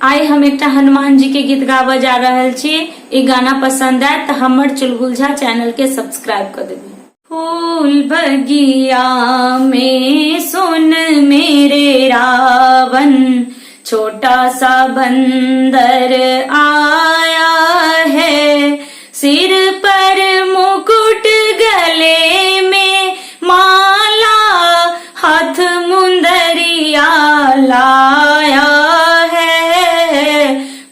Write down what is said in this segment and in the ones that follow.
आइ हम एक हनुमान जी के गीत गाबे जा रहल छी। ई गाना पसंद आए तो हमर चुलबुल झा चैनल के सब्सक्राइब कर देबी। फूल बगिया में सुन मेरे रावण, छोटा सा बंदर आया है। सिर पर मुकुट, गले में माला, हाथ मुंदरिया लाया है।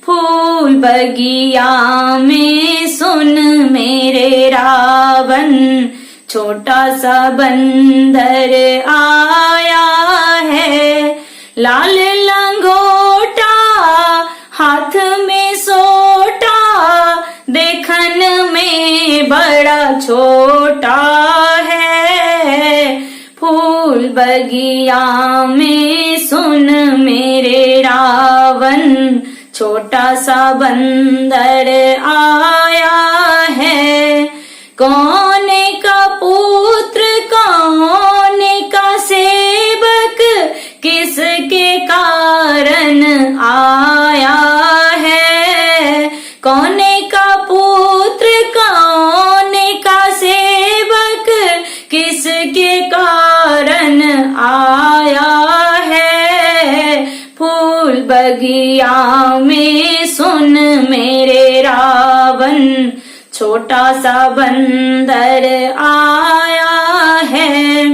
फूल बगिया में सुन मेरे रावण, छोटा सा बंदर आया है। लाल लंगोटा, हाथ में सोटा, देखन में बड़ा छोटा है। फूल बगिया में सुन मेरे रावण, छोटा सा बंदर आया है। कौन का पुत्र, कौन का सेवक, किसके कारण आया है। कौन का पुत्र, कौन का सेवक, किसके कारण आया है। फूल बगिया में सुन मेरे रावण, छोटा सा बंदर आया है।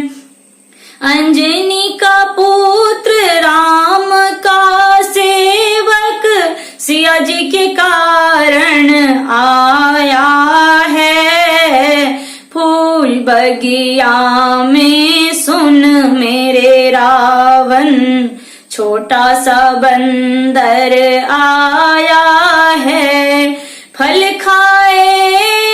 अंजनी का पुत्र, राम का सेवक, सिया जी के कारण आया है। फूल बगिया में सुन मेरे रावण, छोटा सा बंदर आया है। फल खाए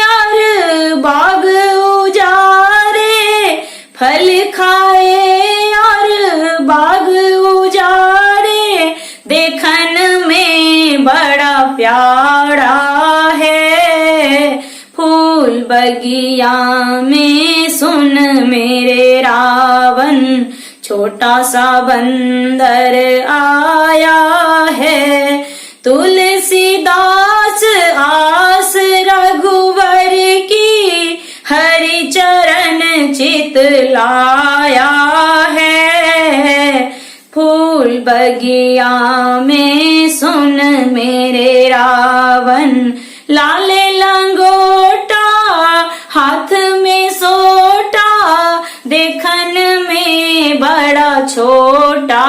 और बाग उजारे, फल खाए और बाग उजारे, देखन में बड़ा प्यारा है। फूल बगिया में सुन मेरे रावण, छोटा सा बंदर आया है। तुलसीदास आस रघुवर की, हरि चरण चित लाया है। फूल बगिया में सुन मेरे रावण, लाल लंगोटा, हाथ में सोटा, देखन में बड़ा छोटा